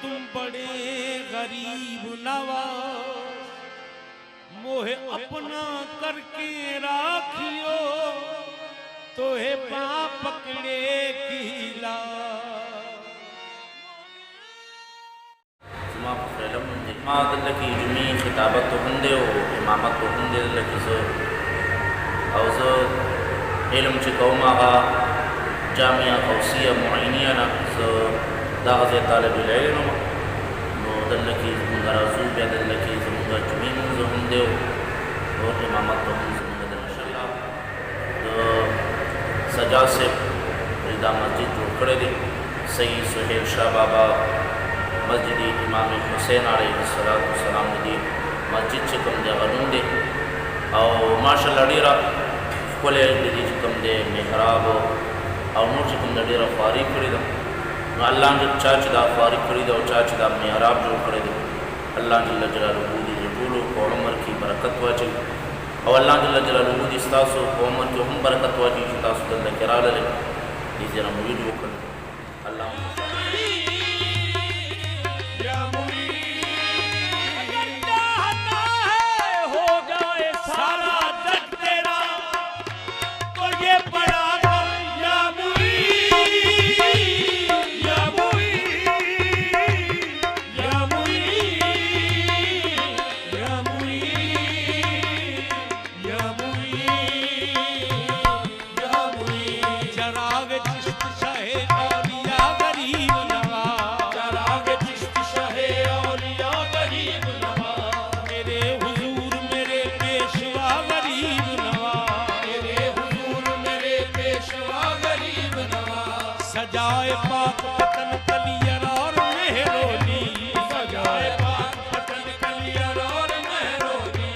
تم بڑے غریب نواز موہ اپنا کر کے راکھیو تو ہے پاں پکڑے کی لاز جمعہ فیلم جمعہ دلکی جمعی خطابت تو ہندے ہو امامت تو ہندے دلکی سو اوزو علم چکوم آغا جامعہ قوسیہ معینیہ نا سو داغذ طالب العلم نو دلکی زمونگا رازو بیا دلکی زمونگا جمعی منزو ہندے ہو اور امامت تو ہندے زمونگا دل انشاءاللہ دو سجاد سے ریدہ مسجد جوڑ کرے دی سید سہیل شاہ بابا مسجد امام حسین علیہ السلام دی مسجد چکم دے غنون دے او ماشاءاللہ ڈیرہ کولے دی چکم دے محراب او نور چکم دے ڈیرہ فارغ کری دا نو اللہ جل چاچ دا فارغ کری دا او چاچ دا محراب جوڑ کرے دا اللہ جل جلالہ دی جبولو کو عمر کی برکت واجی او اللہ جل جلالہ دی ستاسو کو عمر کی ہم برکت واجی ستاسو دل کرالہ لے دی زیرہ موید وکر اللہ سجائے پاک پتن کلیئر اور مہرولی سجائے پاک پتن کلیئر اور مہرولی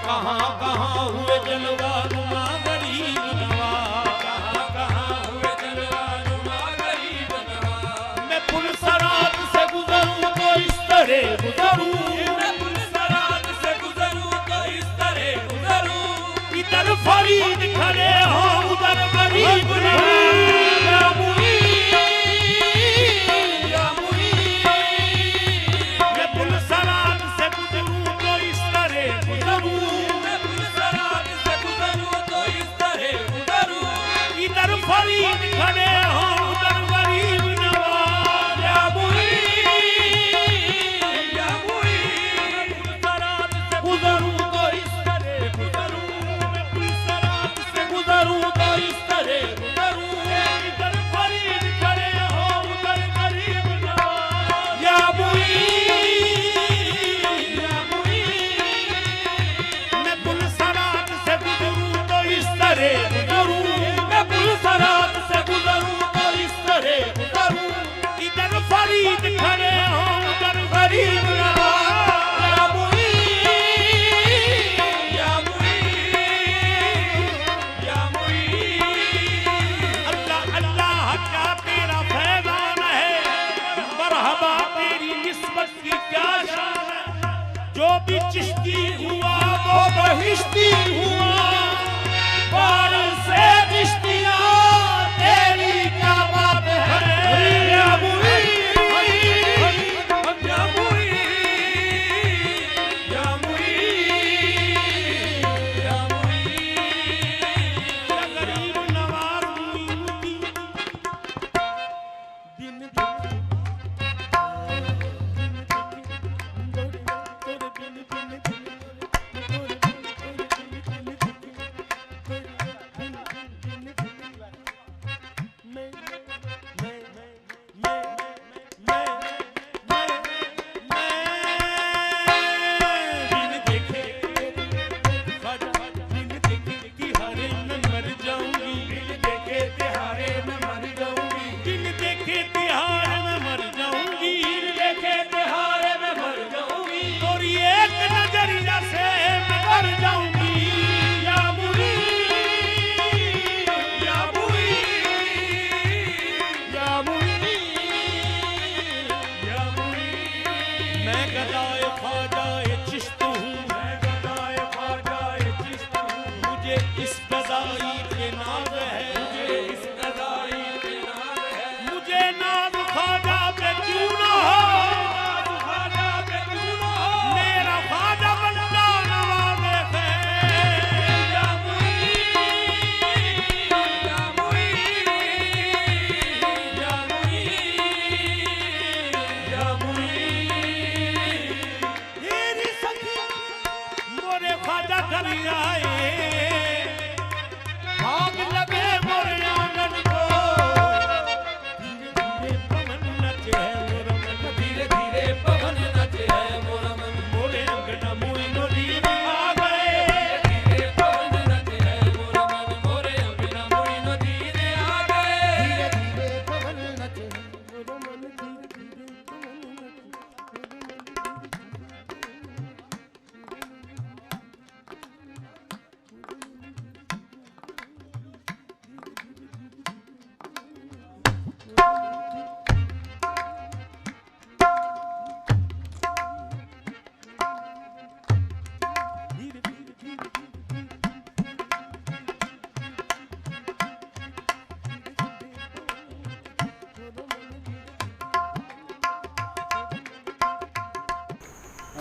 کہاں کہاں ہوئے جلوہ نما غریب نواز کہاں کہاں ہوئے جلوہ نما غریب نواز میں پل سرات سے گزروں تو اس طرح گزروں میں پل سرات سے گزروں تو اس طرح گزروں ادھر فرید کھڑے ہوں ادھر غریب نواز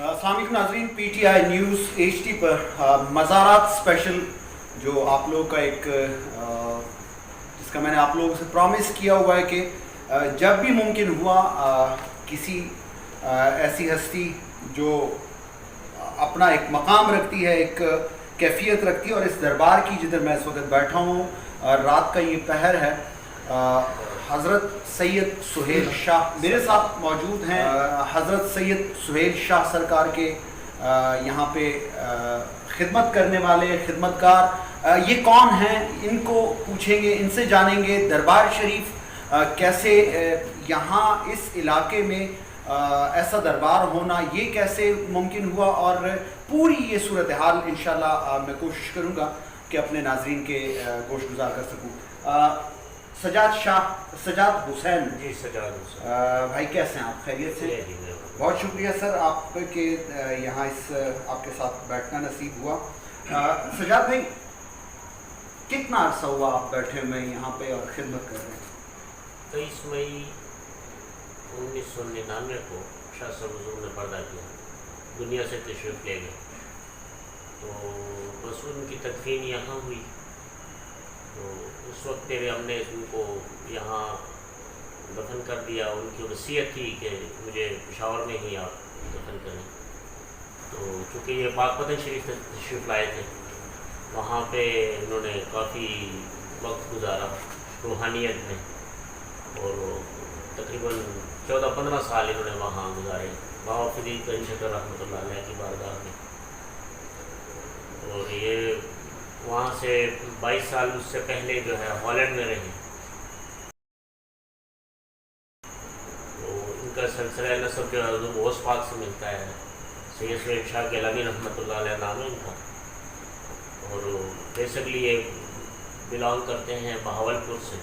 अस्सलाम वालेकुम नाज़रीन, PTI न्यूज़ HD पर मज़ारात स्पेशल जो आप लोगों का एक जिसका मैंने आप लोगों से प्रॉमिस किया हुआ है कि जब भी मुमकिन हुआ किसी ऐसी हस्ती जो अपना एक मकाम रखती है, एक कैफियत रखती है, और इस दरबार की जिधर मैं इस वक्त बैठा हूँ, रात का ये पहर है, हज़रत सैयद सुहेल शाह मेरे साथ मौजूद हैं। हज़रत सैयद सुहेल शाह सरकार के यहाँ पे खिदमत करने वाले खिदमतकार ये कौन हैं, इनको पूछेंगे, इनसे जानेंगे दरबार शरीफ कैसे यहाँ इस इलाके में ऐसा दरबार होना ये कैसे मुमकिन हुआ, और पूरी ये सूरत हाल इंशाल्लाह मैं कोशिश करूँगा कि अपने नाजरीन के गोश गुजार कर सकूँ। सजाद हुसैन जी, सजाद हुसैन भाई कैसे हैं आप, खैरियत से? बहुत शुक्रिया सर आपके यहाँ इस आपके साथ बैठना नसीब हुआ। सजाद भाई, कितना अर्सा हुआ आप बैठे हुए यहाँ पे और खिदमत कर रहे हैं? 23 मई 1999 को शाह साहब हुजूर ने पर्दा किया, दुनिया से तशरीफ़ ले गए, तो बस उनकी तदफीन यहाँ हुई। तो उस वक्त मेरे हमने उनको यहाँ दफन कर दिया। उनकी वसीयत थी कि मुझे पेशावर में ही आप दफन करें। तो चूँकि ये पाकपतन शरीफ तशरीफ़ लाए थे, वहाँ पे उन्होंने काफ़ी वक्त गुजारा रूहानियत में, और तकरीबन 14-15 साल इन्होंने वहाँ गुजारे बाबा फरीद गंज रहमतुल्लाह अलैह की बारगाह में। और ये वहाँ से 22 साल उससे पहले जो है हॉलैंड में रहे। तो इनका सिलसिला नसब जो है गौस पाक से मिलता है। सैयद सुहेल शाह गिलानी रहमतुल्लाह अलैह नाम है इनका, और बेसिकली ये बिलोंग करते हैं बहावलपुर से।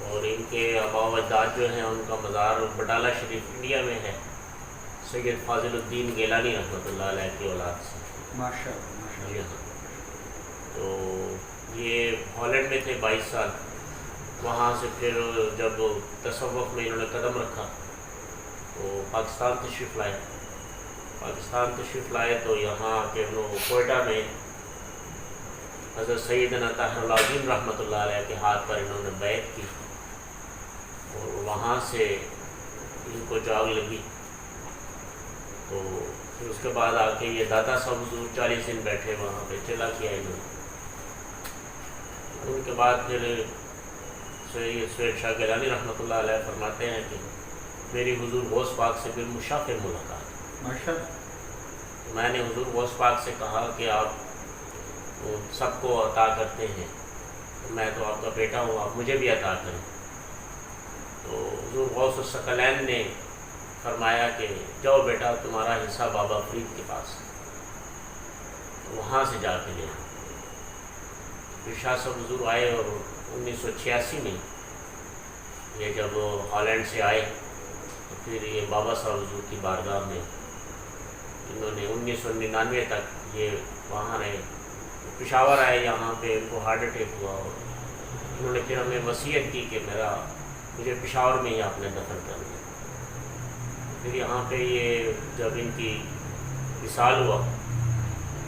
और इनके आबा अजदाद जो हैं उनका मज़ार बटाला शरीफ इंडिया में है, सैयद फाजिलुद्दीन गिलानी रहमतुल्लाह अलैह की औलाद से। माशाअल्लाह। जी हाँ। तो ये हॉलैंड में थे 22 साल। वहाँ से फिर जब तसव्वुफ़ में इन्होंने कदम रखा तो पाकिस्तान तशरीफ़ लाए। पाकिस्तान तशरीफ़ लाए तो यहाँ के कोयटा में हज़रत सैयदना ताहिरुल आज़ीम रहमतुल्लाह अलैह के हाथ पर इन्होंने बैत की, और वहाँ से इनको जाग लगी। तो फिर उसके बाद आके ये दाता साहब हुजूर 40 दिन बैठे वहाँ पे, चिल्ला किया इन्होंने। उनके बाद फिर सैयद सुहेल शाह गिलानी रहमतुल्लाह अलैह फरमाते हैं कि मेरी हुजूर गौस पाक से फिर मुशाफ़िर मुलाकात। माशाअल्लाह। मैंने हुजूर गौस पाक से कहा कि आप सबको अता करते हैं, तो मैं तो आपका बेटा हूँ, आप मुझे भी अता करें। तो हुजूर गौस सकलैन ने फरमाया कि जाओ बेटा, तुम्हारा हिस्सा बाबा फरीद के पास है, वहाँ से जाके ले आओ। फिर शाह साहब हुजूर आए, और 1986 में ये जब हॉलैंड से आए तो फिर ये बाबा साहब हुजूर की बारगाह में इन्होंने 1999 तक ये वहाँ रहे। पेशावर आए, यहाँ पे इनको हार्ट अटैक हुआ, और उन्होंने फिर हमें वसीयत की कि मुझे पेशावर में ही आपने दफन कर दिया। फिर यहाँ पे ये जब इनकी विसाल हुआ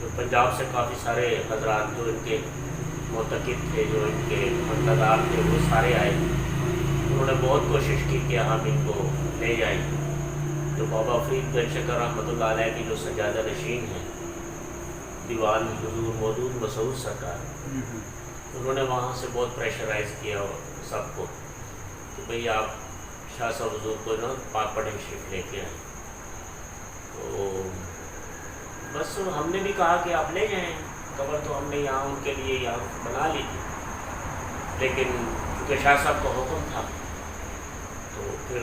तो पंजाब से काफ़ी सारे हजरात जो इनके मोतकिद थे, जो इनके मंतदार थे, वो सारे आए। उन्होंने बहुत कोशिश की कि हम इनको ले जाएं। जो बाबा फरीद गंज रहमतुल्लाह अलैह की जो सजादा नशीन हैं, दीवान हुजूर मौदूद मसूद सरकार, उन्होंने वहाँ से बहुत प्रेशराइज़ किया सबको कि भाई आप शाह साहब हुजूर को ना पाकपतन शरीफ लेके आए। तो बस हमने भी कहा कि आप ले जाएं, कब्र तो हमने यहाँ उनके लिए यहाँ बना ली थी, लेकिन चूँकि शाह साहब का हुक्म था तो फिर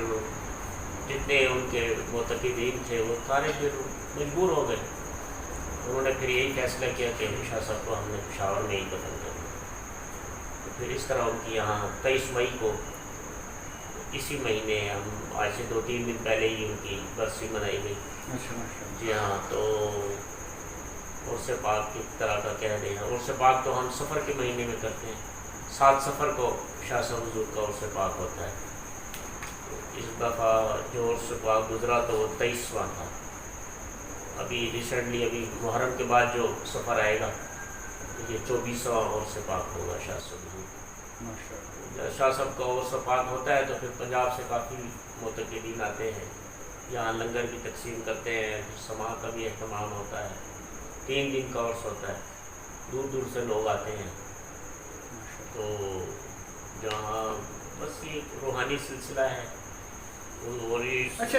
जितने उनके मोतक़ीदीन थे वो सारे फिर मजबूर हो गए। उन्होंने फिर यही फैसला किया कि शाह साहब को हमने पेशावर में ही दफन कर दिया। तो फिर इस तरह उनकी यहाँ 23 मई को, इसी महीने हम आज से 2-3 दिन पहले ही उनकी बरसी मनाई गई। जी हाँ। तो उर्स पाक की तरह का कह रहे हैं। उर्स पाक तो हम सफ़र के महीने में करते हैं, 7 सफ़र को शाह साहब हुजूर का उर्स पाक होता है। इस दफ़ा जो उर्स पाक गुजरा तो वो 23वां था। ابھی ریسنٹلی ابھی محرم کے بعد جو سفر آئے گا یہ 24واں اور سے پاک ہوگا شاہ صاحب۔ ماشاءاللہ۔ شاہ صاحب کا اور سے پاک ہوتا ہے تو پھر پنجاب سے کافی معتقدین آتے ہیں، یہاں لنگر بھی تقسیم کرتے ہیں، پھر سماع کا بھی اہتمام ہوتا ہے، 3 دن کا عرس ہوتا ہے، دور دور سے لوگ آتے ہیں۔ تو جہاں بس یہ روحانی سلسلہ ہے۔ اور اچھا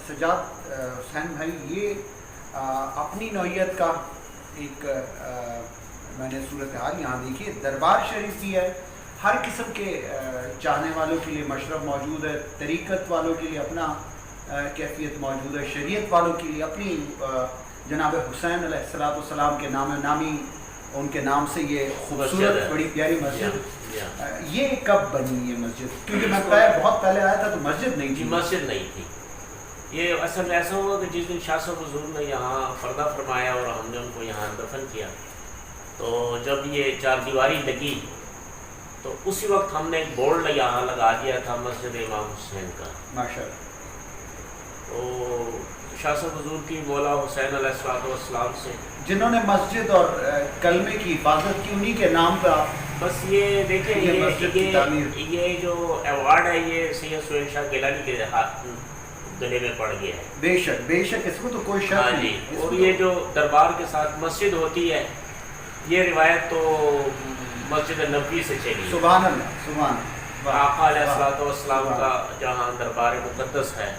سجاد حسین بھائی، یہ اپنی نوعیت کا ایک میں نے صورتحال یہاں دیکھی، دربار شریف بھی ہے، ہر قسم کے چاہنے والوں کے لیے مشرب موجود ہے، طریقت والوں کے لیے اپنا کیفیت موجود ہے، شریعت والوں کے لیے اپنی جناب حسین علیہ السلام کے نامی ان کے نام سے یہ خوبصورت بڑی پیاری مسجد۔ یہ کب بنی یہ مسجد؟ کیونکہ میں بہت پہلے آیا تھا تو مسجد نہیں تھی۔ مسجد نہیں تھی، یہ اصل میں ایسا ہوا کہ جس دن شاہ صاحب حضور نے یہاں پردہ فرمایا اور ہم نے ان کو یہاں دفن کیا، تو جب یہ 4 دیواری لگی تو اسی وقت ہم نے ایک بورڈ یہاں لگا دیا تھا مسجد امام حسین کا۔ ماشاءاللہ۔ تو شاہ صاحب حضور کی مولا حسین علیہ السلام سے جنہوں نے مسجد اور کلمے کی حفاظت کی، انہی کے نام پہ آپ بس یہ دیکھیں یہ جو ایوارڈ ہے یہ سید سہیل شاہ گیلانی کے گلے میں پڑ گیا ہے۔ بے شک اس کو تو کوئی شک نہیں۔ اور یہ جو دربار کے ساتھ مسجد ہوتی ہے، یہ روایت تو مسجد نبوی سے چلی۔ سبحان اللہ، سبحان اللہ۔ آقا علیہ السلام کا جہاں دربار مقدس ہے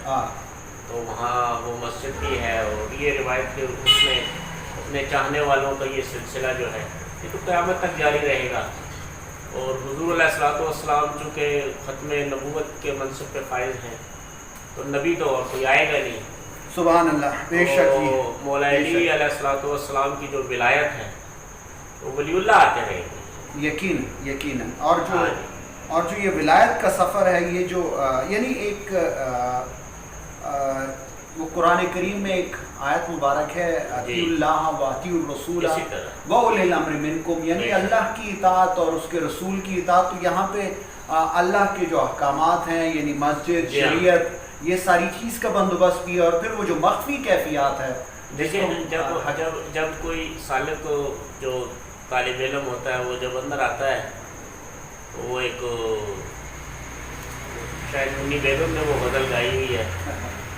تو وہاں وہ مسجد بھی ہے، اور یہ روایت کے اس میں اپنے چاہنے والوں کا یہ سلسلہ جو ہے یہ تو قیامت تک جاری رہے گا۔ اور حضور علیہ السلام چونکہ ختم نبوت کے منصب پہ فائز ہیں تو نبی تو اور کوئی آئے گا نہیں۔ سبحان اللہ، بے شک۔ مولا علی علیہ السلام کی جو ولایت ہے تو ولی اللہ آتے رہیں گے، یقیناً۔ اور جو یہ ولایت کا سفر ہے، یہ جو یعنی ایک وہ قرآن کریم میں ایک آیت مبارک ہے، اطیعوا اللہ و اطیعوا الرسول واولی الامر منکم، یعنی اللہ کی اطاعت اور اس کے رسول کی اطاعت۔ تو یہاں پہ اللہ کے جو احکامات ہیں، یعنی مسجد، شریعت، یہ ساری چیز کا بندوبست بھی ہے، اور پھر وہ جو مخفی کیفیات ہے۔ دیکھیں جب کوئی سالک جو طالب علم ہوتا ہے وہ جب اندر آتا ہے تو وہ ایک شاید منی بیگم نے وہ غزل گائی ہوئی ہے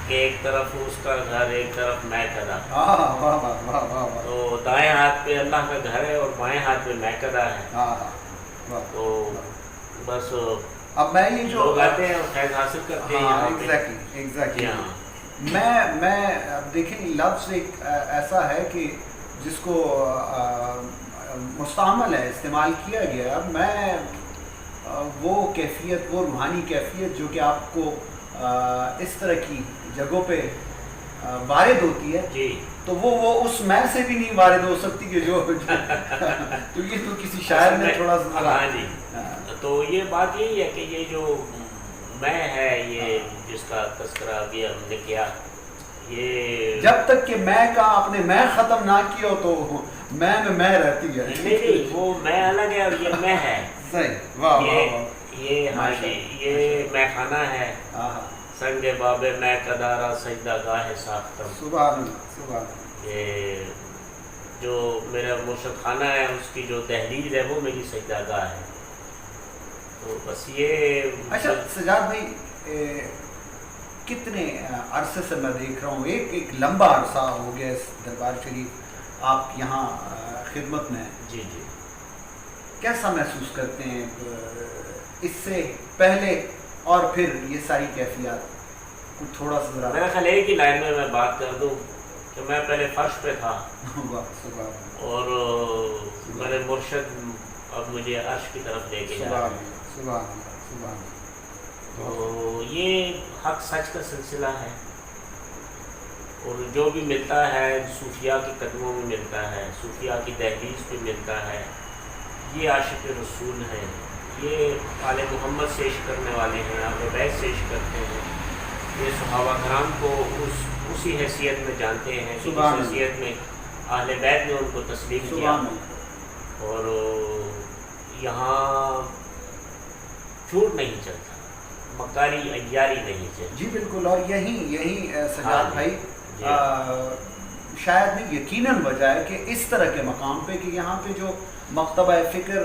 کہ ایک طرف اس کا گھر ایک طرف میں کدا، تو دائیں ہاتھ پہ اللہ کا گھر ہے اور بائیں ہاتھ پہ میں کدا ہے۔ تو بس اب میں یہ جو لوگ آتے ہیں اور فیض حاصل کرتے ہیں۔ ایگزیکٹلی میں اب دیکھیں لفظ ایک ایسا ہے کہ جس کو مستعمل ہے، استعمال کیا گیا۔ اب میں وہ کیفیت، وہ روحانی کیفیت جو کہ آپ کو اس طرح کی جگہوں پہ وارد ہوتی ہے، جی، تو وہ اس میں سے بھی نہیں وارد ہو سکتی کہ جو تو یہ تو کسی شاعر نے تھوڑا سا۔ ہاں جی، تو یہ بات یہی ہے کہ یہ جو میں ہے، یہ جس کا تذکرہ ابھی ہم نے کیا، یہ جب تک کہ میں کا آپ نے میں ختم نہ کیا ہو تو میں رہتی ہے۔ نہیں، وہ میں الگ ہے اور یہ میں ہے۔ صحیح، واہ واہ۔ یہ ہاں جی، یہ میں خانہ ہے، سنگ باب میں کدارا سجدہ گاہ ساختم۔ سبحان اللہ، سبحان اللہ۔ یہ جو میرا مرشد خانہ ہے اس کی جو دہلیز ہے وہ میری سجدہ گاہ ہے۔ تو بس یہ اچھا سجاد بھائی، کتنے عرصے سے میں دیکھ رہا ہوں، ایک لمبا عرصہ ہو گیا اس دربار شریف آپ یہاں خدمت میں۔ جی جی، کیسا محسوس کرتے ہیں اس سے پہلے اور پھر یہ ساری کیفیات؟ کچھ تھوڑا سا ذرا میرا خیال ایک ہی لائن میں بات کر دوں کہ میں پہلے فرش پہ تھا اور میرے مرشد اب مجھے عرش کی طرف لے کے جا رہے ہیں۔ تو یہ حق سچ کا سلسلہ ہے، اور جو بھی ملتا ہے صوفیاء کے قدموں میں ملتا ہے، صوفیاء کی دہلیز پہ ملتا ہے۔ یہ عاشق رسول ہیں، یہ آل محمد سے عشق کرنے والے ہیں، اہل بیت سے عشق کرتے ہیں، یہ صحابہ کرام کو اسی حیثیت میں جانتے ہیں، اس حیثیت میں اہل بیت نے ان کو تسلیم کیا، اور یہاں جھوٹ نہیں چلتا، مکاری عیاری نہیں چلتی۔ جی بالکل، اور یہی سجاد بھائی शायद नहीं यकीनन वजह है कि इस तरह के मकाम पे कि यहाँ पे जो मकतबा फ़िक्र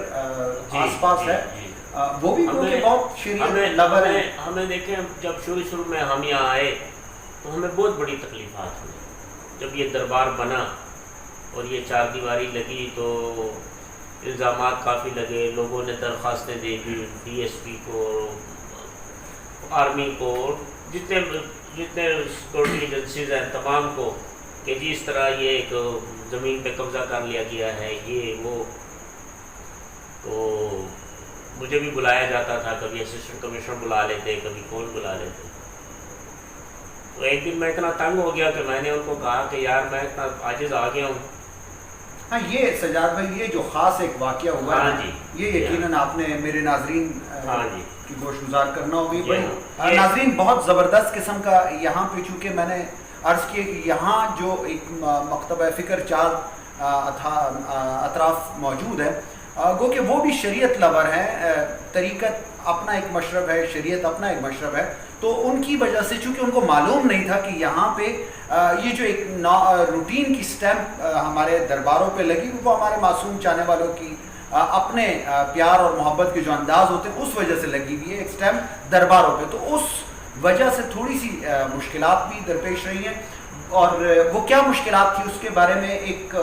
आसपास है वो भी क्योंकि बहुत शरीयत लवर है। हमें देखें, जब शुरू में हम यहाँ आए तो हमें बहुत बड़ी तकलीफ़ात हुई। जब ये दरबार बना और ये चार दीवारी लगी तो इल्ज़ामात काफ़ी लगे, लोगों ने दरख्वास्तें दे दी DSP को, आर्मी को, जितने सिक्योरिटी एजेंसीज हैं तमाम को, कि जी इस तरह ये एक ज़मीन पे कब्ज़ा कर लिया गया है, ये वो। तो मुझे भी बुलाया जाता था, कभी असिस्टेंट कमिश्नर बुला लेते, कभी कौन बुला लेते। तो एक दिन मैं इतना तंग हो गया कि मैंने उनको कहा कि यार मैं इतना आजिज़ आ गया हूँ। हाँ, ये सजाद भाई ये जो ख़ास एक वाक़या हुआ हाँ है जी, ये यकीनन आपने मेरे नाजरीन हाँ जी की गोशगुजार करना होगी ये- भाई। नाजरीन बहुत ज़बरदस्त किस्म का यहाँ पे, चूँकि मैंने अर्ज़ किया कि यहाँ जो एक मकतबा फ़िक्र चार अतराफ़ मौजूद है, गो कि वो भी शरीयत लवर है, तरीक़त अपना एक मशरब है, शरीयत अपना एक मशरब है। तो उनकी वजह से चूँकि उनको मालूम नहीं था कि यहाँ पे ये जो एक रूटीन की स्टैम्प हमारे दरबारों पे लगी, वो हमारे मासूम चाहने वालों की अपने प्यार और मोहब्बत के जो अंदाज़ होते हैं उस वजह से लगी हुई है एक स्टैम्प दरबारों पे। तो उस वजह से थोड़ी सी मुश्किलात भी दरपेश रही हैं, और वो क्या मुश्किलात थी उसके बारे में एक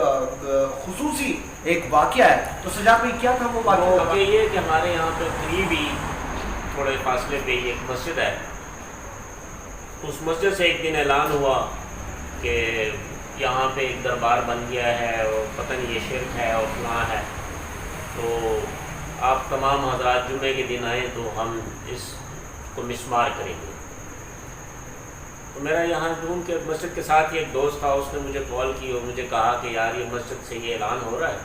खुसूसी एक वाक़या है। तो सजाद भाई क्या था वो वाक़या? ये कि हमारे यहाँ पे करीब ही थोड़े फासले पे ही एक मस्जिद है। उस मस्जिद से एक दिन ऐलान हुआ कि यहाँ पे एक दरबार बन गया है और पता नहीं ये शिरक है और फलां है, तो आप तमाम हज़रात जुमे के दिन आए तो हम इसको मिसमार करेंगे। तो मेरा यहाँ रूम के मस्जिद के साथ ही एक दोस्त था, उसने मुझे कॉल की और मुझे कहा कि यार ये मस्जिद से ये ऐलान हो रहा है,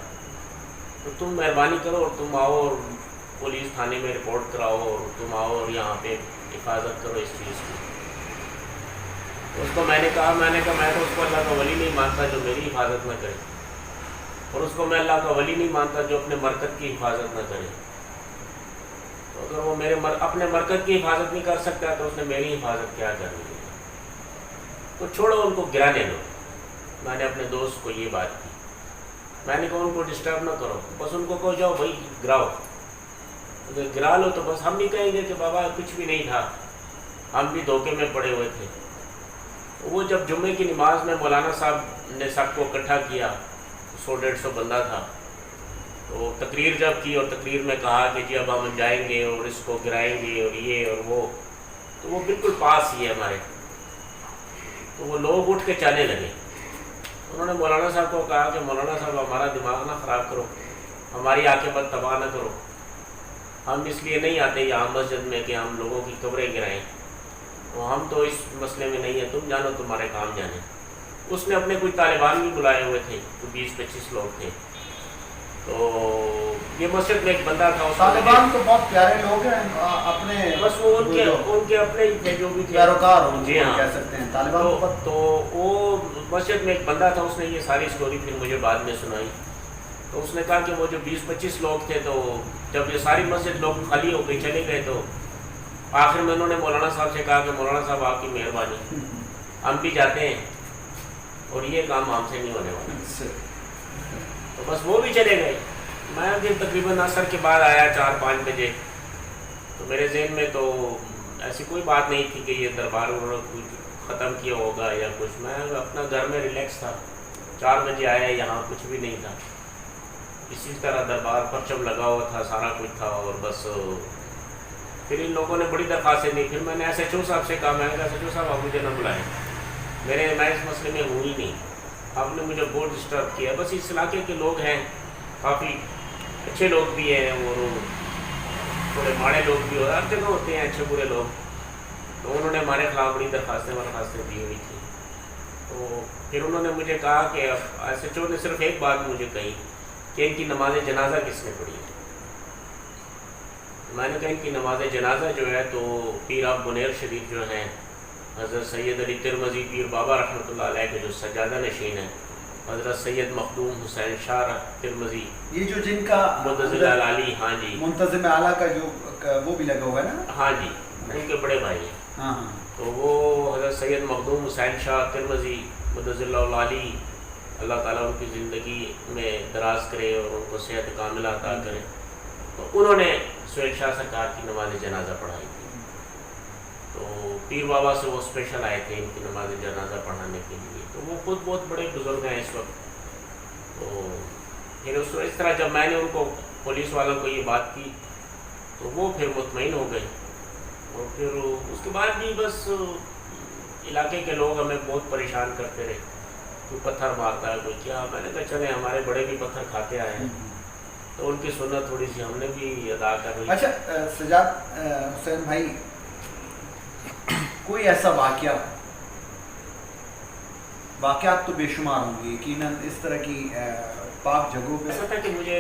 तो तुम मेहरबानी करो और तुम आओ और पुलिस थाने में रिपोर्ट कराओ और तुम आओ और यहाँ पे हिफाजत करो इस चीज़ की। उसको मैंने कहा मैं तो उसको अल्लाह का वली नहीं मानता जो मेरी हिफाजत न करे, और उसको मैं अल्लाह का वली नहीं मानता जो अपने मरकज़ की हिफाजत न करे। तो अगर वो अपने मरकज़ की हिफाजत नहीं कर सकता तो उसने मेरी हिफाजत क्या करनी है? तो छोड़ो, उनको गिराने दो। मैंने अपने दोस्त को ये बात की, मैंने कहा उनको डिस्टर्ब ना करो, बस उनको कहो जाओ भाई गिराओ। अगर गिरा लो तो बस हम नहीं कहेंगे कि बाबा कुछ भी नहीं था, हम भी धोखे में पड़े हुए थे। वो जब जुम्मे की नमाज में मौलाना साहब ने सबको इकट्ठा किया, 100-150 बंदा था, तो तकरीर जब की और तकरीर में कहा कि जी अब हम जाएंगे और इसको गिराएंगे और ये और वो, तो वो बिल्कुल पास ही है हमारे। तो वो लोग उठ के चलने लगे। उन्होंने मौलाना साहब को कहा कि मौलाना साहब हमारा दिमाग ना ख़राब करो, हमारी आक़िबत तबाह ना करो, हम इसलिए नहीं आते यहाँ मस्जिद में कि हम लोगों की कब्रें गिराएं, तो हम तो इस मसले में नहीं है, तुम जानो तुम्हारे काम जाने। उसने अपने कुछ तालिबान भी बुलाए हुए थे, तो 20-25 लोग थे। तो ये मस्जिद में एक बंदा था, तालिबान तो बहुत प्यारे लोग हैं, अपने बस वो उनके अपने ही थे जो भी थे, पैरोकार हो, जी हाँ, कह सकते हैं तालिबान। तो वो मस्जिद में एक बंदा था, उसने ये सारी स्टोरी फिर मुझे बाद में सुनाई। तो उसने कहा कि वो जो 20-25 लोग थे, तो जब ये सारी मस्जिद लोग खाली हो गई चले गए, तो आखिर में उन्होंने मौलाना साहब से कहा कि मौलाना साहब आपकी मेहरबानी, हम भी जाते हैं और ये काम हमसे नहीं होने वाला। तो बस वो भी चले गए। मैं फिर तकरीबन असर के बाद आया 4-5 बजे, तो मेरे जहन में तो ऐसी कोई बात नहीं थी कि ये दरबार उन्होंने कुछ ख़त्म किया होगा या कुछ। मैं अपना घर में रिलैक्स था, 4 बजे आया, यहाँ कुछ भी नहीं था, इसी तरह दरबार परचम लगा हुआ था, सारा कुछ था। और बस फिर इन लोगों ने बड़ी दरख्वास्तें दी। फिर मैंने SHO साहब से कहा, मैंने कहा SHO साहब आप मुझे न बुलाएं, मैं इस मसले में हूँ ही नहीं, आपने मुझे बहुत डिस्टर्ब किया। बस इस इलाके के लोग हैं, काफ़ी अच्छे लोग भी हैं और थोड़े माड़े लोग भी, और हर जगह होते हैं अच्छे बुरे लोग। तो उन्होंने हमारे खिलाफ बड़ी दरख्वास्तें दी हुई थी। तो फिर उन्होंने मुझे कहा कि अब SHO ने सिर्फ एक बात मुझे कही कि इनकी नमाज जनाजा किसने पढ़ी है। मैंने कहा इनकी नमाज जनाजा जो है तो पीर आप बुनेर शरीफ जो हैं, हज़रत सैयद अली तिरमज़ी पीर बाबा रहमतुल्लाह अलैह के जो सजादा नशीन है, हज़रत सैयद मखदूम हुसैन शाह तिरमज़ी, ये जो जिनका मुंतज़िम आली, हाँ जी, मुंतज़िम आला का जो वो भी लगा हुआ है ना, हाँ जी, उनके बड़े भाई हैं। हाँ, तो वो हज़रत सैयद मखदूम हुसैन शाह तिरमज़ी मुंतज़िम आली اللہ تعالیٰ ان کی زندگی میں دراز کرے اور ان کو صحت کاملہ عطا کرے. تو انہوں نے سہیل شاہ سرکار کی نماز جنازہ پڑھائی تھی. تو پیر بابا سے وہ اسپیشل آئے تھے ان کی نماز جنازہ پڑھانے کے لیے. تو وہ خود بہت بڑے بزرگ ہیں اس وقت. تو پھر اس طرح جب میں نے ان کو پولیس والوں کو یہ بات کی تو وہ پھر مطمئن ہو گئے. اور پھر اس کے بعد بھی بس علاقے کے لوگ ہمیں بہت پریشان کرتے رہے, کوئی پتھر مارتا ہے کوئی کیا. میں نے کہا چلے ہمارے بڑے بھی پتھر کھاتے آئے ہیں تو ان کی سنت تھوڑی سی ہم نے بھی ادا کر لی. اچھا سجاد حسین بھائی, کوئی ایسا واقعات تو بے شمار ہوں گے یقیناً اس طرح کی پاک جگہوں پہ. ایسا تھا کہ مجھے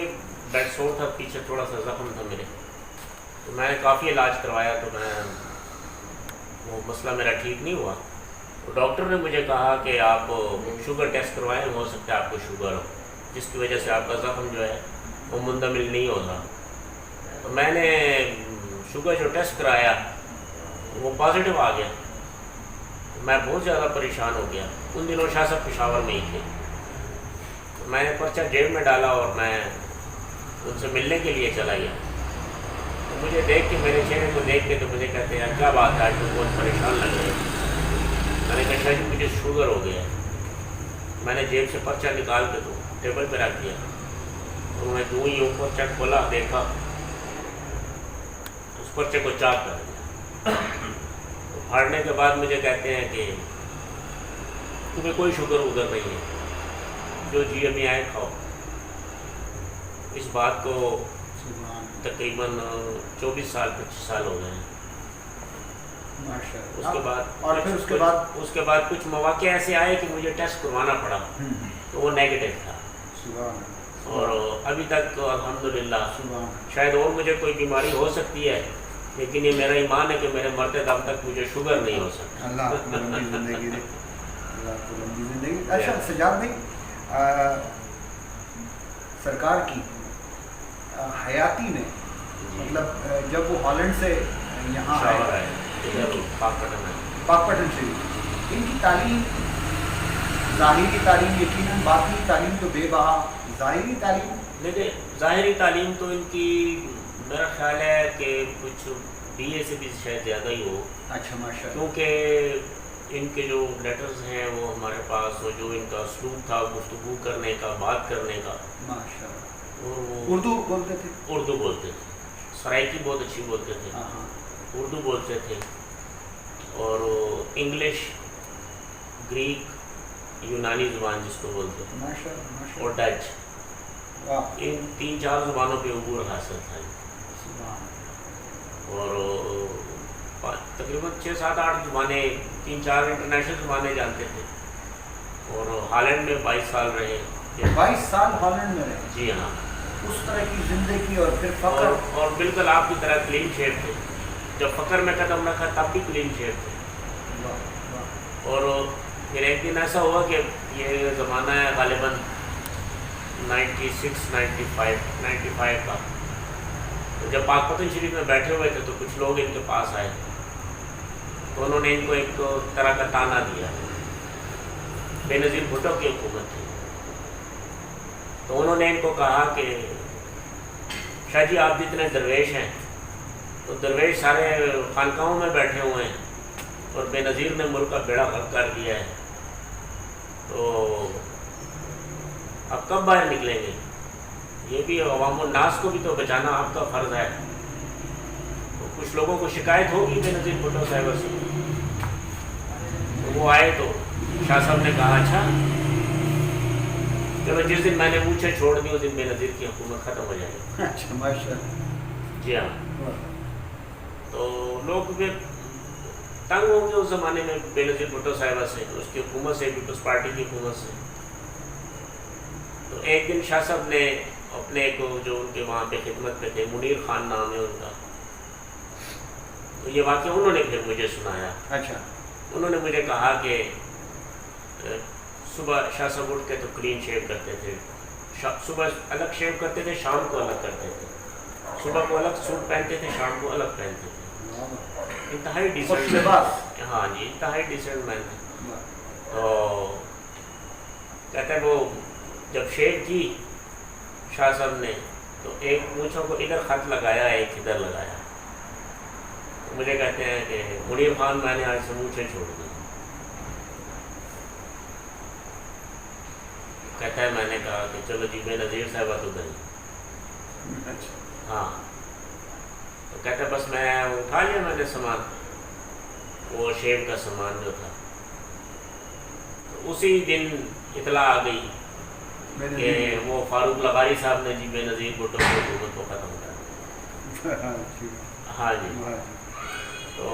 بیڈ سور تھا, پیچھے تھوڑا سا زخم تھا میرے, تو میں نے کافی علاج کروایا تو وہ مسئلہ میرا ٹھیک نہیں ہوا. تو ڈاکٹر نے مجھے کہا کہ آپ شوگر ٹیسٹ کروائیں, ہو سکتا ہے آپ کو شوگر ہو, جس کی وجہ سے آپ کا زخم جو ہے وہ مندمل نہیں ہوتا. تو میں نے شوگر جو ٹیسٹ کرایا وہ پازیٹیو آ گیا. میں بہت زیادہ پریشان ہو گیا. ان دنوں شاہ صاحب پشاور میں ہی تھے. تو میں نے پرچہ جیب میں ڈالا اور میں ان سے ملنے کے لیے چلا گیا. تو مجھے دیکھ کے, میرے چہرے کو دیکھ کے تو مجھے کہتے ہیں کیا بات ہے, آج تو بہت پریشان لگ رہے ہیں. میں نے کہا شاہ جی مجھے شوگر ہو گیا ہے. میں نے جیب سے پرچہ نکال کے تو ٹیبل پہ رکھ دیا. تو میں جو ہی اوپر پرچہ کھولا دیکھا, اس پرچے کو چاک کر دیا. تو پھاڑنے کے بعد مجھے کہتے ہیں کہ تمہیں کوئی شوگر وگر نہیں ہے, جو جی ایم ای آئے کھاؤ. اس بات کو تقریباً 24 سال 25 سال ہو گئے ہیں. اس کے بعد کچھ مواقع ایسے آئے کہ مجھے ٹیسٹ کروانا پڑا تو وہ نیگیٹو تھا. اور ابھی تک الحمدللہ شاید اور مجھے کوئی بیماری ہو سکتی ہے, لیکن یہ میرا ایمان ہے کہ میرے مرتے دم تک مجھے شوگر نہیں ہو سکتی. اللہ کو لمبی زندگی دے, اللہ کو لمبی زندگی. اچھا سجاد بھائی, سرکار کی حیاتی میں مطلب جب وہ ہالینڈ سے یہاں آئے پاک پٹن سے, ان کی تعلیم, ظاہری تعلیم یقیناً, باطنی تعلیم تو بے بہا, ظاہری تعلیم دیکھیں ظاہری تعلیم تو ان کی میرا خیال ہے کہ کچھ بی اے سے بھی شاید زیادہ ہی ہو. اچھا ماشاء اللہ. کیونکہ ان کے جو لیٹرز ہیں وہ ہمارے پاس, اور جو ان کا اسلوب تھا گفتگو کرنے کا, بات کرنے کا, ماشاء اللہ. وہ اردو بولتے تھے؟ اردو بولتے تھے. سرائکی بہت اچھی بولتے تھے, اردو بولتے تھے, اور انگلش, گریک, یونانی زبان جس کو بولتے ہیں, اور ڈچ, ان 3-4 زبانوں پہ عبور حاصل تھا. اور تقریباً 6-7-8 زبانیں, 3-4 انٹرنیشنل زبانیں جانتے تھے. اور ہالینڈ میں 22 سال رہے. 22 سال ہالینڈ میں رہے؟ جی ہاں. اس طرح کی زندگی اور پھر فخر, اور بالکل آپ کی طرح کلین شیپ تھے. جب فخر میں قدم رکھا تب بھی کلین شیپ تھے. اور پھر ایک دن ایسا ہوا کہ یہ زمانہ ہے غالباً 96-95 کا. تو جب پاک پتن شریف میں بیٹھے ہوئے تھے تو کچھ لوگ ان کے پاس آئے, تو انہوں نے ان کو ایک طرح کا تانا دیا. بے نظیر بھٹو کی حکومت تھی. تو انہوں نے ان کو کہا کہ شاہ جی آپ جتنے درویش ہیں, تو درویش سارے خانقاہوں میں بیٹھے ہوئے ہیں, اور بے نظیر نے ملک کا بیڑا غرق کر دیا ہے, تو اب کب باہر نکلیں گے؟ یہ بھی عوام الناس کو بھی تو بچانا آپ کا فرض ہے. تو کچھ لوگوں کو شکایت ہوگی بے نظیر بھٹو صاحب سے. تو وہ آئے تو شاہ صاحب نے کہا اچھا چلو, جس دن میں نے پوچھے چھوڑ دی اس دن بے نظیر کی حکومت ختم ہو جائے گی. اچھا ماشاء اللہ. جی ہاں. تو لوگ بھی تنگ ہوں گے اس زمانے میں بے نظیر بھٹو صاحبہ سے, اس کی حکومت سے, پیپلز پارٹی کی حکومت سے. تو ایک دن شاہ صاحب نے اپنے کو جو ان کے وہاں پہ خدمت میں تھے, منیر خان نام ہے ان کا, تو یہ واقعہ انہوں نے پھر مجھے سنایا. اچھا. انہوں نے مجھے کہا کہ صبح شاہ صاحب اٹھ کے تو کلین شیو کرتے تھے, صبح الگ شیو کرتے تھے, شام کو الگ کرتے تھے. صبح کو الگ سوٹ پہنتے تھے, شام کو الگ پہنتے تھے. انتہائی ڈیسنٹ, ہاں جی انتہائی ڈیسنٹ مین تھے. تو कहता है वो जब शेव की शाह साहब ने तो एक मूँछों को इधर खत लगाया, एक इधर लगाया। तो मुझे कहते हैं कि मुनीर खान मैंने आज से मूँछें छोड़ दी। कहता है मैंने कहा कि चलो जी बेनज़ीर साहब तो गई। हाँ, तो कहता है बस मैं उठा लिया मैंने सामान, वो शेव का सामान जो था। तो उसी दिन इतला आ गई कि वो फारूक लगारी साहब ने जी बेनज़ीर भुट्टो की हुकूमत को ख़त्म कर दिया। हाँ जी, तो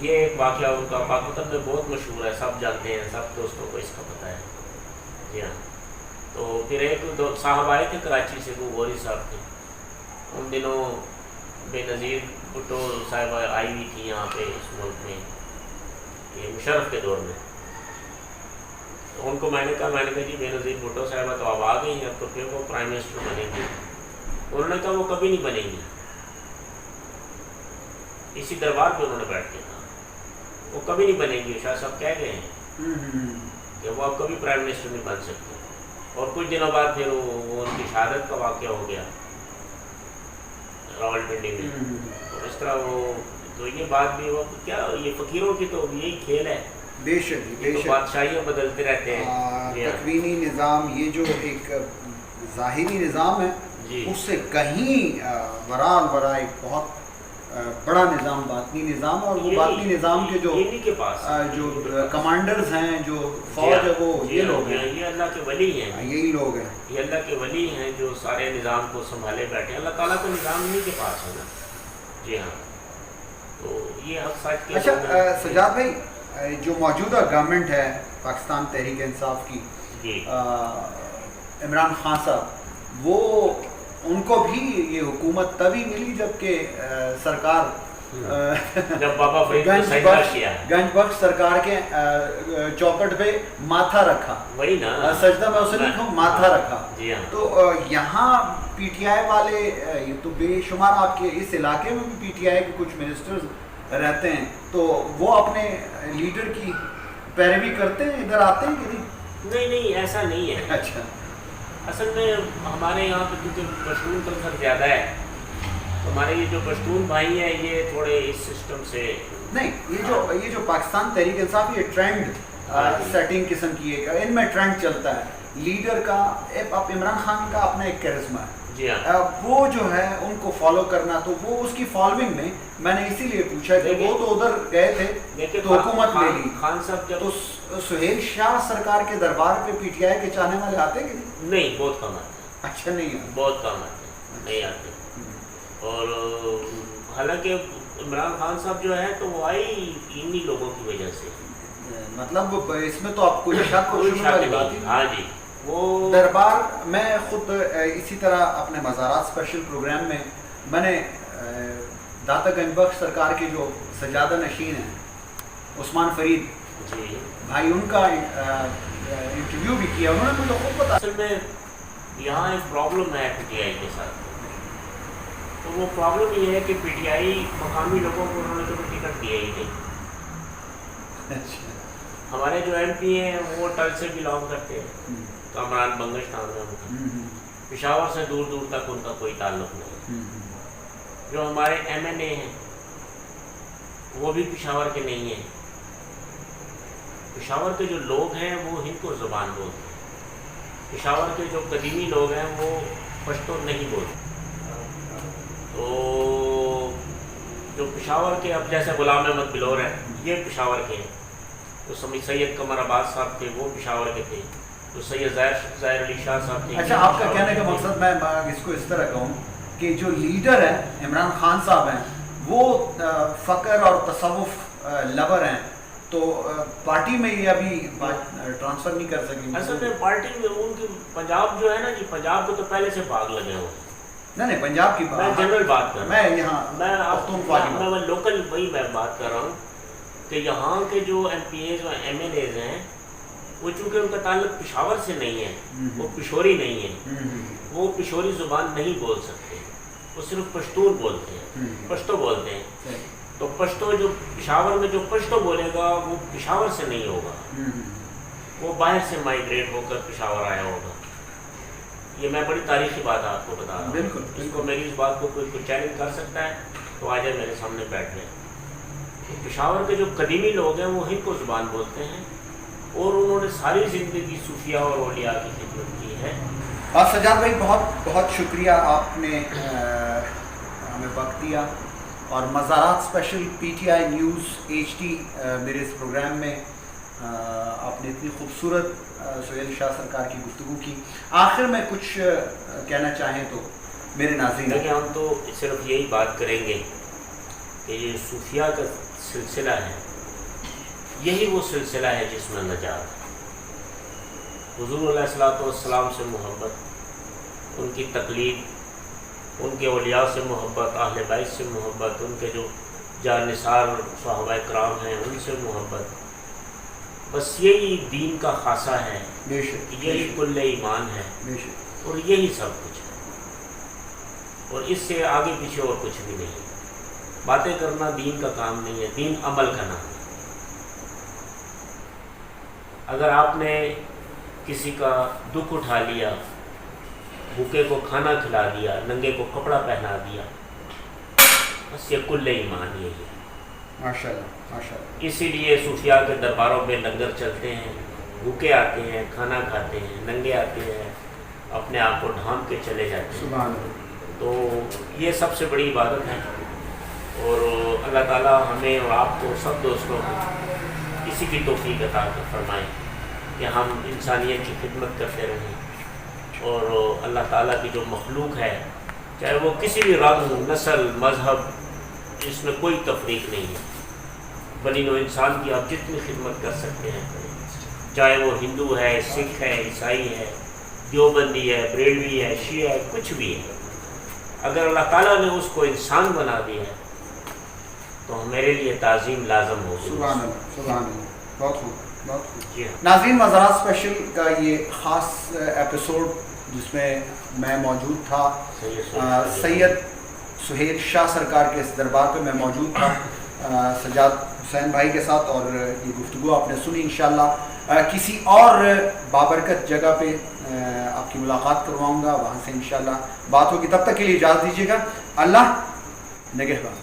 ये एक वाक़या उनका पाकिस्तान में बहुत मशहूर है, सब जानते हैं, सब दोस्तों को इसका पता है। जी हाँ। तो फिर एक दो साहब आए थे कराची से, वो गौरी साहब थे। उन दिनों बेनज़ीर भुट्टो साहब आई हुई थी यहाँ पे इस मुल्क में, ये मुशर्रफ के दौर में। तो उनको मैंने कहा जी बेनज़ीर भुट्टो साहब तो अब आ गई हैं, अब तो फिर वो प्राइम मिनिस्टर बनेंगी। उन्होंने कहा वो कभी नहीं बनेंगी। इसी दरबार पे उन्होंने बैठ के कहा वो कभी नहीं बनेंगी। शाह साहब कह गए हैं कि वो अब कभी प्राइम मिनिस्टर नहीं बन सकते। और कुछ दिनों बाद फिर वो उनकी शहादत का वाक़या हो गया रावलपिंडी में। तो इस तरह वो, तो ये बात भी वो क्या, ये फ़कीरों की तो यही खेल है। बेशक बेशक, बादशाहियाँ बदलते रहते हैं। तकवीनी निज़ाम, ये जो एक ज़ाहिरी निज़ाम है उससे कहीं वरा एक बहुत बड़ा निज़ाम बातनी निज़ाम, और वो बातनी निज़ाम के जो के पास जो कमांडर्स हैं, जो फौज है, वो ये लोग हैं, ये अल्लाह के वली हैं, यही लोग हैं, ये अल्लाह के वली हैं जो सारे निज़ाम को संभाले बैठे हैं। अल्लाह ताला का निज़ाम इन्हीं के पास है ना। जी हाँ, तो ये हक सच के। अच्छा सजाद भाई, जो मौजूदा गवर्नमेंट है पाकिस्तान तहरीक इंसाफ की, इमरान खान साहब, वो उनको भी ये हुकूमत तभी मिली जबकि सरकार जब बाबा फरीद को सजदा किया, गंज बख्श सरकार के चौखट पे माथा रखा, वही ना सजदा में उसे नहीं माथा रखा। जी हाँ। तो यहाँ पीटीआई वाले, ये तो बेशुमार आपके इस इलाके में भी पीटीआई के कुछ मिनिस्टर्स रहते हैं, तो वो अपने लीडर की पैरवी करते हैं, इधर आते हैं कि नहीं? नहीं, ऐसा नहीं है। अच्छा, असल में हमारे यहाँ पे क्योंकि पश्तून कल्चर ज़्यादा है, तो हमारे ये जो पश्तून भाई हैं ये थोड़े इस सिस्टम से नहीं, ये जो पाकिस्तान तहरीक इंसाफ, ये ट्रेंड सेटिंग किस्म की है, इनमें ट्रेंड चलता है लीडर का। अब इमरान खान का अपना एक कैरिस्मा है, जी हाँ, वो जो है उनको फॉलो करना, तो वो उसकी फॉलोइंग में मैंने इसीलिए पूछा कि वो तो उधर गए थे तो हुकूमत ले ली। खान साहब जब तो सुहेल शाह सरकार के दरबार पे पीटीआई के चाहने वाले आते कि नहीं? बहुत कम आते। अच्छा, नहीं आते, बहुत कम आते, नहीं आते। और हालांकि इमरान खान साहब जो है तो वो आई इन्हीं लोगों की वजह से, मतलब इसमें तो आपको शक वाली बात ही। हाँ जी, वो दरबार, मैं खुद इसी तरह अपने मज़ारात स्पेशल प्रोग्राम में मैंने दाता गंज बख्श सरकार के जो सजादा नशीन हैं उस्मान फरीद जी भाई, उनका इंटरव्यू भी किया, उन्होंने मुझे खुद बता। असल में यहाँ एक प्रॉब्लम है पीटीआई के साथ। तो वो प्रॉब्लम ये है कि पीटीआई मकामी लोगों को उन्होंने कभी टिकट दिया ही नहीं। अच्छा, हमारे जो एमपी हैं वो टल से बिलोंग करते हैं, कामरान बंगश नाम है उनका, पेशावर से दूर दूर तक उनका कोई ताल्लुक नहीं। जो हमारे एमएनए हैं वो भी पेशावर के नहीं हैं। पेशावर के जो लोग हैं वो हिंदू ज़बान बोलते हैं। पेशावर के जो कदीमी लोग हैं वो पश्तो नहीं बोलते। तो जो पेशावर के, अब जैसे गुलाम अहमद बिलोर हैं, ये पेशावर के हैं। तो सैयद कमर अब्बास साहब थे, वो पेशावर के थे। तो सैयद ज़ाहिर अली शाह साहब थे। अच्छा, आपका कहने का मकसद, मैं इसको इस तरह कहूँ कि जो लीडर हैं इमरान खान साहब हैं, वो फ़क्र और तसव्वुफ लवर हैं, तो पार्टी में ये अभी ट्रांसफ़र नहीं कर सकेंगे। असल में पार्टी में उनकी पंजाब जो है ना जी, पंजाब को तो पहले से भाग लगे हो। नहीं, पंजाब की मैं जनरल बात कर रहा हूँ, मैं यहाँ मैं लोकल वही मैं बात कर रहा हूँ कि यहाँ के जो एमपीएज और एमएलएज हैं वो चूँकि उनका ताल्लुक पेशावर से नहीं है, वो पिशोरी नहीं है, वो पिशोरी ज़ुबान नहीं बोल सकते, वो सिर्फ पश्तून बोलते हैं, पश्तो बोलते हैं। तो पश्तो जो पिशावर में जो पश्तो बोलेगा वो पिशावर से नहीं होगा, वो बाहर से माइग्रेट होकर पिशावर आया होगा। ये मैं बड़ी तारीखी बात आपको बता रहा हूँ। बिल्कुल, इसको मेरी इस बात को कोई चैलेंज कर सकता है तो आ जाए मेरे सामने बैठ जाए। तो पिशावर के जो कदीमी लोग हैं वो हिंद को ज़ुबान बोलते हैं और उन्होंने सारी ज़िंदगी सूफिया और औलिया की खिदमत की है। और सज्जाद भाई बहुत बहुत शुक्रिया, आपने हमें वक्त दिया और मज़ारात स्पेशल PTI न्यूज़ HD मेरे इस प्रोग्राम में आपने इतनी खूबसूरत सुहेल शाह सरकार की गुफ्तगू की। आखिर में कुछ कहना चाहें तो मेरे नाज़रीन। देखिए, हम तो सिर्फ यही बात करेंगे कि ये सूफिया का सिलसिला है, यही वो सिलसिला है जिसमें नजात है। हुज़ूर अलैहिस्सलाम से मोहब्बत, उनकी तकलीद, उनके औलिया से मोहब्बत, अहले बैत से मोहब्बत, उनके जो जानिसार सहाबा कराम हैं उनसे मोहब्बत, बस यही दीन का खासा है, यही कुल्ले ईमान है और यही सब कुछ है। और इससे आगे पीछे और कुछ भी नहीं है। बातें करना दीन का काम नहीं है, दीन अमल का नाम है। अगर आपने किसी का दुख उठा लिया, भूखे को खाना खिला दिया, नंगे को कपड़ा पहना दिया, बस ये कुल्ले ईमान यही है। माशाअल्लाह माशाअल्लाह। इसीलिए सूफिया के दरबारों में लंगर चलते हैं, भूखे आते हैं, खाना खाते हैं, नंगे आते हैं, अपने आप को ढांप के चले जाते हैं। सुभान अल्लाह। तो ये सबसे बड़ी इबादत है और अल्लाह ताला हमें और आपको सब दोस्तों को इसी की तौफीक अता फरमाए कि हम इंसानियत की खिदमत करते रहें और अल्लाह ताला की जो मखलूक है, चाहे वो किसी भी रंग, नस्ल, मज़हब, इसमें कोई तफरीक नहीं है। बनी नो इंसान की आप जितनी खिदमत कर सकते हैं करें, चाहे वो हिंदू है, सिख है, ईसाई है, देवबंदी है, बरेलवी है, शिया है, कुछ भी है। अगर अल्लाह ताला ने उसको इंसान बना दिया है तो मेरे लिए ताज़ीम लाजम होगी। सुभान अल्लाह सुभान अल्लाह। बहुत खूब बहुत खूब। जी हाँ। नाज़रीन, मज़ारात स्पेशल का ये ख़ास एपिसोड जिसमें मैं मौजूद था, सैयद सुहेल शाह सरकार के इस दरबार पे मैं मौजूद था सज्जाद हुसैन भाई के साथ, और ये गुफ्तगू आपने सुनी। इंशाअल्लाह किसी और बाबरकत जगह पे आपकी मुलाकात करवाऊंगा, वहाँ से इंशाअल्लाह बात होगी। तब तक के लिए इजाज़त दीजिएगा। अल्लाह निगहबान।